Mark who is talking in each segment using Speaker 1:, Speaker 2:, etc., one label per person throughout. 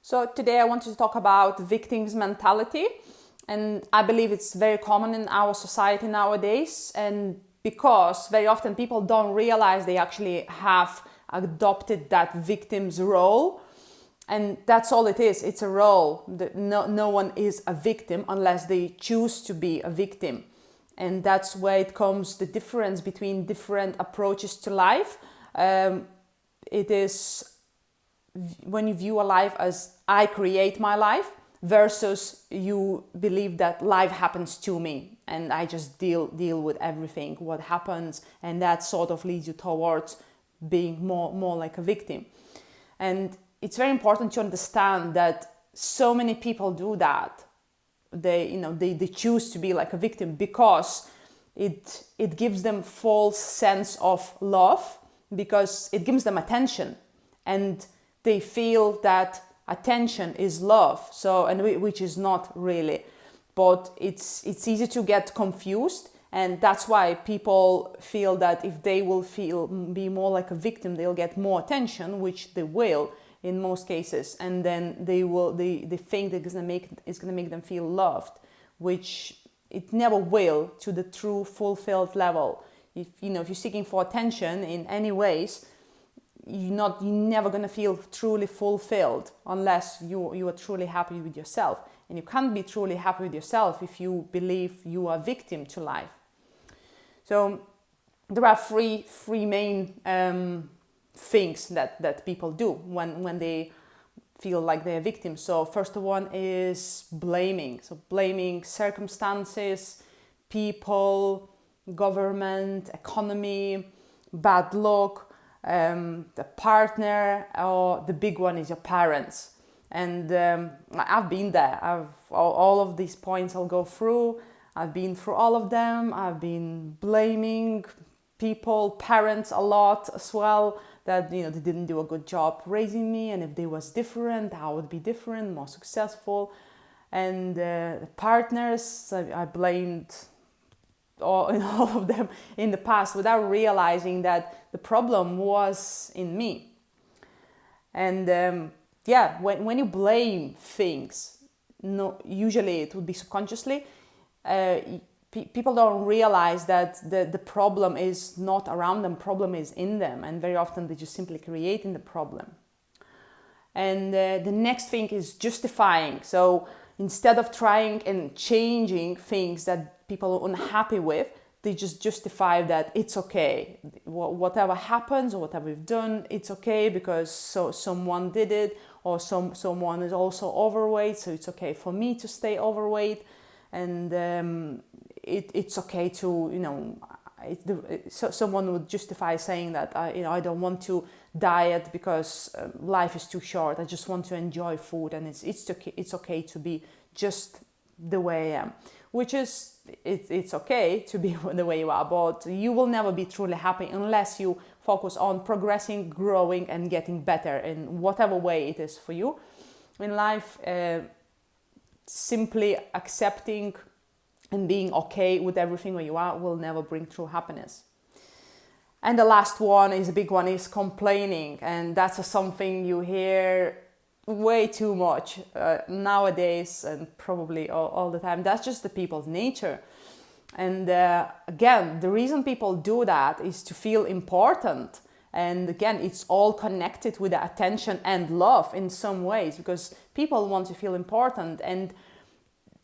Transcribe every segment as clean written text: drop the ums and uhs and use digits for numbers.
Speaker 1: So today I wanted to talk about victims mentality, and I believe it's very common in our society nowadays, and because very often people don't realize they actually have adopted that victim's role, and that's all it is. It's a role. No one is a victim unless they choose to be a victim, and that's where it comes the difference between different approaches to life. It is when you view a life as I create my life versus you believe that life happens to me and I just deal with everything what happens, and that sort of leads you towards being more like a victim. And it's very important to understand that so many people do that. They choose to be like a victim because it gives them false sense of love, because it gives them attention, and they feel that attention is love. So, which is not really, but it's easy to get confused, and that's why people feel that if they will be more like a victim, they'll get more attention, which they will in most cases, and then they think that it's gonna make them feel loved, which it never will to the true fulfilled level. If you're seeking for attention in any ways, you're never going to feel truly fulfilled unless you are truly happy with yourself. And you can't be truly happy with yourself if you believe you are a victim to life. So there are three main things that people do when they feel like they're victims. So first one is blaming. So blaming circumstances, people, government, economy, bad luck, the partner, or the big one is your parents. And I've been there. All of these points I'll go through. I've been through all of them. I've been blaming people, parents a lot as well, that they didn't do a good job raising me, and if they was different, I would be different, more successful. And the partners, I blamed all of them in the past without realizing that the problem was in me. And when you blame things, usually it would be subconsciously, people don't realize that the problem is not around them, problem is in them, and very often they just simply creating the problem. And the next thing is justifying. So instead of trying and changing things that people are unhappy with, they just justify that it's okay. Whatever happens or whatever we've done, it's okay because someone did it, or someone is also overweight, so it's okay for me to stay overweight, and it's okay to someone would justify saying that I don't want to diet because life is too short. I just want to enjoy food, and it's okay to be just the way I am, which is it's okay to be the way you are, but you will never be truly happy unless you focus on progressing, growing, and getting better in whatever way it is for you in life. Simply accepting and being okay with everything where you are will never bring true happiness. And the last one is a big one, is complaining, and that's something you hear way too much nowadays, and probably all the time. That's just the people's nature. And again, the reason people do that is to feel important. And again, it's all connected with the attention and love in some ways, because people want to feel important. And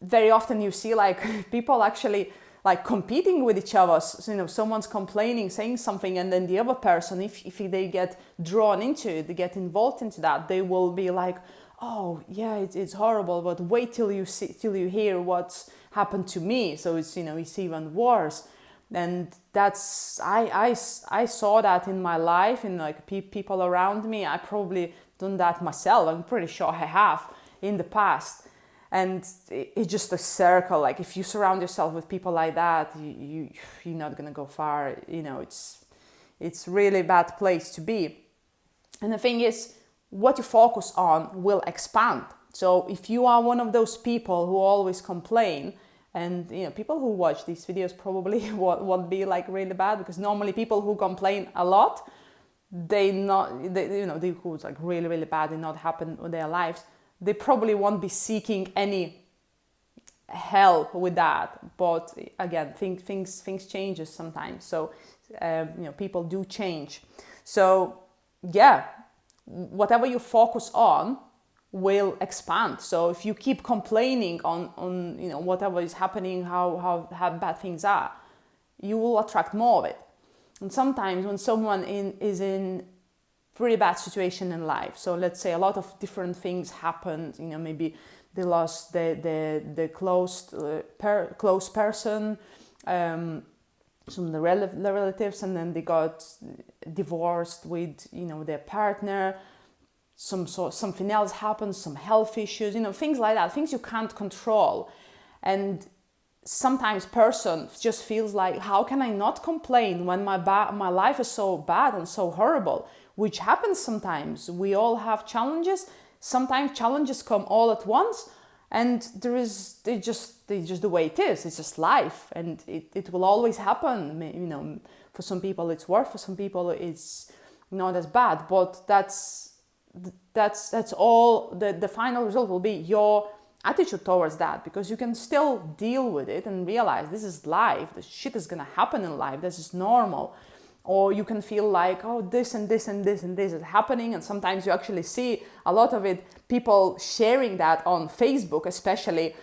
Speaker 1: very often you see like people actually like competing with each other. So, someone's complaining, saying something, and then the other person, if they get drawn into it, they get involved into that, they will be like, oh yeah, it's horrible, but wait till you hear what's happened to me. So it's even worse. And that's I saw that in my life, in like people around me. I probably done that myself. I'm pretty sure I have in the past. And it's just a circle. Like if you surround yourself with people like that, you're not gonna go far. It's really bad place to be. And the thing is, what you focus on will expand. So if you are one of those people who always complain, and people who watch these videos probably won't be like really bad, because normally people who complain a lot, they who's like really bad, they not happen with their lives. they probably won't be seeking any help with that. But again, things changes sometimes. So people do change. So yeah, whatever you focus on will expand. So if you keep complaining on whatever is happening, how bad things are, you will attract more of it. And sometimes when someone is in pretty bad situation in life, so let's say a lot of different things happened, maybe they lost the close person, some of the relatives, and then they got divorced with their partner. Something else happens, some health issues, things like that, things you can't control. And sometimes person just feels like, how can I not complain when my life is so bad and so horrible? Which happens sometimes. We all have challenges. Sometimes challenges come all at once, and they just the way it is. It's just life, and it will always happen. For some people it's worse, for some people it's not as bad. But that's all. The final result will be your attitude towards that, because you can still deal with it and realize this is life. The shit is gonna happen in life. This is normal. Or you can feel like, oh, this and this and this and this is happening. And sometimes you actually see a lot of it, people sharing that on Facebook especially.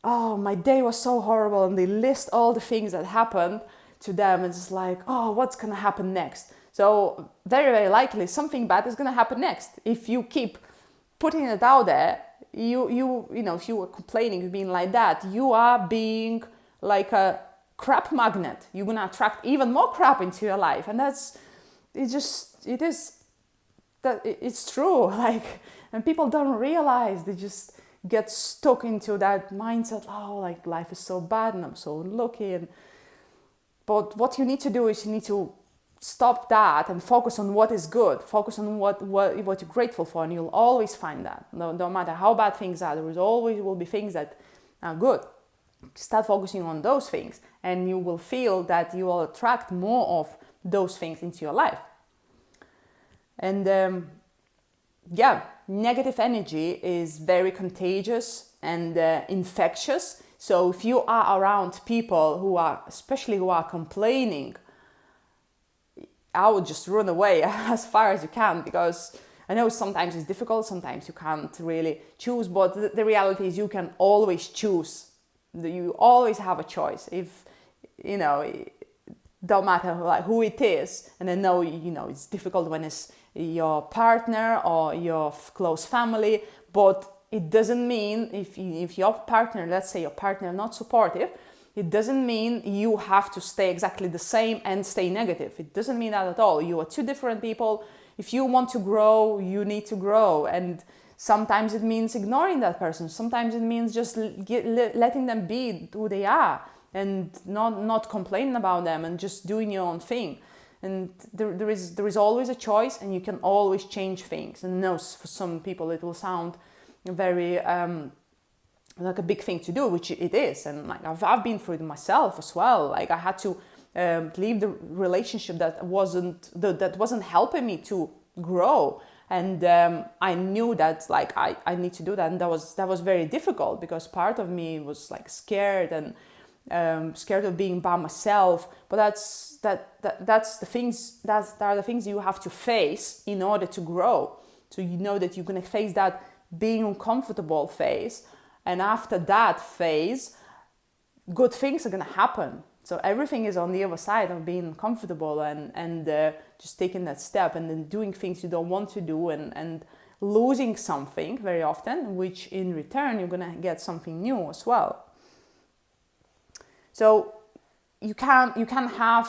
Speaker 1: Oh, my day was so horrible. And they list all the things that happened to them. And it's like, oh, what's going to happen next? So very, very likely something bad is going to happen next. If you keep putting it out there, if you were complaining, being like that, you are being like a crap magnet. You're gonna attract even more crap into your life, and it's true. Like, and people don't realize, they just get stuck into that mindset. Oh, like life is so bad and I'm so unlucky. But what you need to do is you need to stop that and focus on what is good. Focus on what you're grateful for, and you'll always find that. No matter how bad things are, there always will be things that are good. Start focusing on those things, and you will feel that you will attract more of those things into your life. And negative energy is very contagious and infectious. So if you are around people especially who are complaining, I would just run away as far as you can, because I know sometimes it's difficult, sometimes you can't really choose, but the reality is you can always choose. You always have a choice. If don't matter who it is. And I know it's difficult when it's your partner or your close family, but it doesn't mean if your partner, let's say your partner, not supportive, it doesn't mean you have to stay exactly the same and stay negative. It doesn't mean that at all. You are two different people. If you want to grow, you need to grow. And sometimes it means ignoring that person. Sometimes it means just letting them be who they are and not complaining about them and just doing your own thing. And there is always a choice, and you can always change things. And I know for some people it will sound very like a big thing to do, which it is. And like I've been through it myself as well. Like I had to leave the relationship that wasn't helping me to grow. And I knew that like I need to do that, and that was very difficult, because part of me was like scared and scared of being by myself. But that's the things that are the things you have to face in order to grow. So you know that you're gonna face that being uncomfortable phase, and after that phase, good things are gonna happen. So everything is on the other side of being comfortable and just taking that step and then doing things you don't want to do and losing something very often, which in return you're gonna get something new as well. So you can have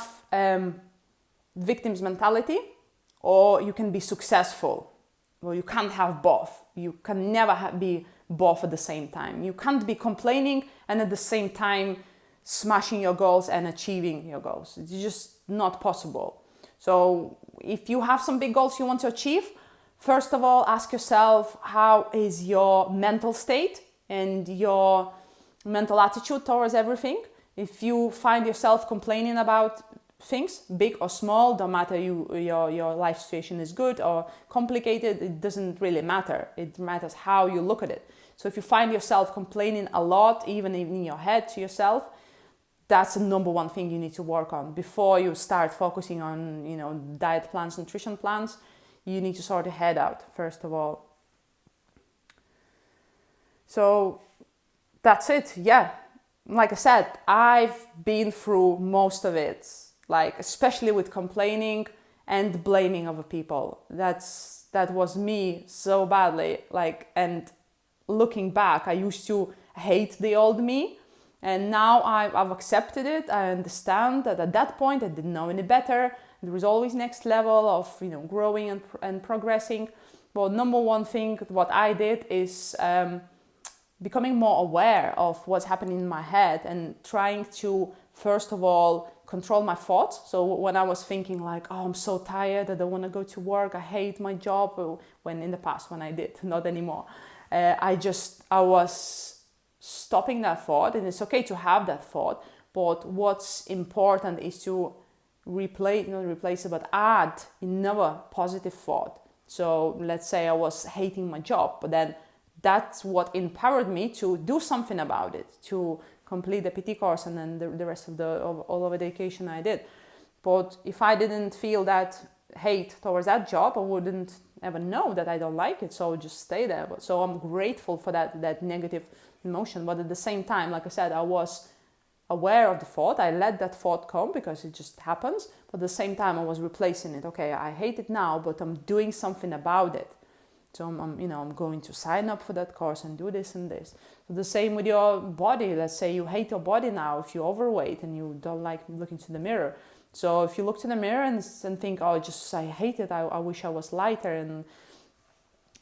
Speaker 1: victim's mentality, or you can be successful. Well, you can't have both. You can never be both at the same time. You can't be complaining and at the same time smashing your goals and achieving your goals. It's just not possible. So if you have some big goals you want to achieve, first of all, ask yourself, how is your mental state and your mental attitude towards everything? If you find yourself complaining about things, big or small, don't matter your life situation is good or complicated, it doesn't really matter. It matters how you look at it. So if you find yourself complaining a lot, even in your head to yourself, that's the number one thing you need to work on before you start focusing on, diet plans, nutrition plans. You need to sort your head out first of all. So that's it. Yeah, like I said, I've been through most of it, like especially with complaining and blaming other people. That was me so badly. And looking back, I used to hate the old me, and now I've accepted it. I understand that at that point I didn't know any better. There is always next level of growing and progressing. But number one thing what I did is becoming more aware of what's happening in my head and trying to, first of all, control my thoughts. So when I was thinking like, oh, I'm so tired, I don't want to go to work, I hate my job, when in the past, when I did, not anymore, I was stopping that thought. And it's okay to have that thought, but what's important is to add another positive thought. So let's say I was hating my job, but then that's what empowered me to do something about it, to complete the PT course and then the rest of all of the education I did. But if I didn't feel that hate towards that job, I wouldn't ever know that I don't like it, so I would just stay there. So I'm grateful for that negative emotion, but at the same time, like I said, I was aware of the thought. I let that thought come because it just happens, but at the same time I was replacing it. Okay, I hate it now, but I'm doing something about it. So I'm going to sign up for that course and do this and this. So the same with your body. Let's say you hate your body now if you're overweight and you don't like looking to the mirror. So if you look to the mirror and think, oh, I hate it, I wish I was lighter and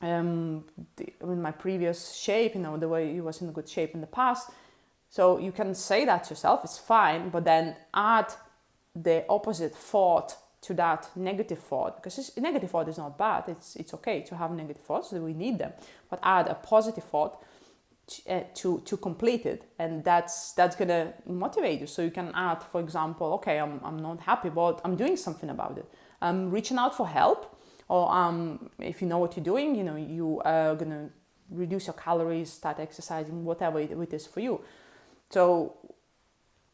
Speaker 1: in my previous shape, the way you was in good shape in the past. So you can say that to yourself, it's fine, but then add the opposite thought to that negative thought, because negative thought is not bad. It's okay to have negative thoughts, so we need them, but add a positive thought to complete it, and that's gonna motivate you. So you can add, for example, okay, I'm not happy, but I'm doing something about it. I'm reaching out for help, or if you know what you're doing, you are gonna reduce your calories, start exercising, whatever it is for you. So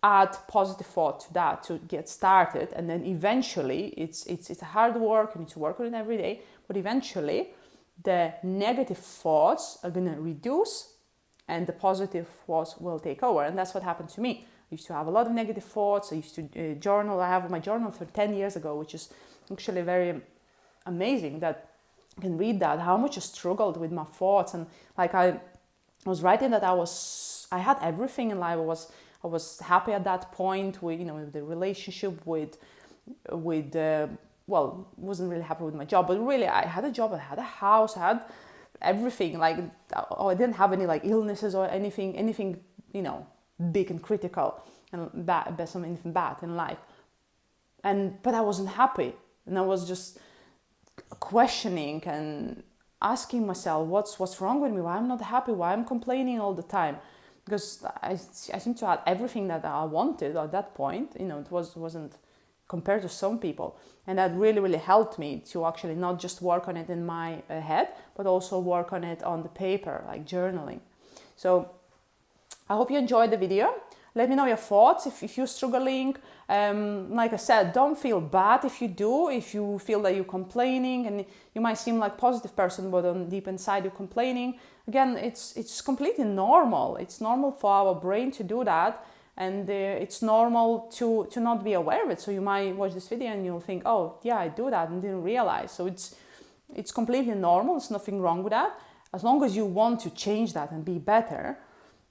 Speaker 1: add positive thought to that to get started, and then eventually it's hard work. You need to work on it every day, but eventually the negative thoughts are gonna reduce and the positive thoughts will take over. And that's what happened to me. I used to have a lot of negative thoughts. I used to journal. I have my journal for 10 years ago, which is actually very amazing that you can read that, how much I struggled with my thoughts. And like I was writing that I had everything in life. I was happy at that point with, with the relationship, wasn't really happy with my job, but really I had a job, I had a house, I had everything. I didn't have any illnesses or anything, big and critical and bad, something bad in life. But I wasn't happy, and I was just questioning and asking myself, what's wrong with me? Why I'm not happy? Why I'm complaining all the time? Because I seem to have everything that I wanted at that point. It wasn't compared to some people. And that really, really helped me to actually not just work on it in my head, but also work on it on the paper, like journaling. So I hope you enjoyed the video. Let me know your thoughts if you're struggling. Like I said, don't feel bad if you do, if you feel that you're complaining, and you might seem like a positive person, but on deep inside you're complaining. Again, it's completely normal. It's normal for our brain to do that, and it's normal to not be aware of it. So you might watch this video and you'll think, oh yeah, I do that and didn't realize. So it's completely normal. There's nothing wrong with that. As long as you want to change that and be better,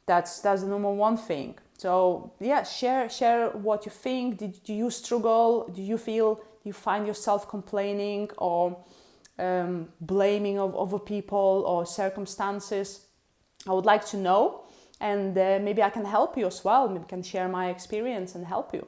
Speaker 1: that's the number one thing. So yeah, share what you think. Do you struggle? Do you find yourself complaining or blaming of other people or circumstances? I would like to know, and maybe I can help you as well. Maybe I can share my experience and help you.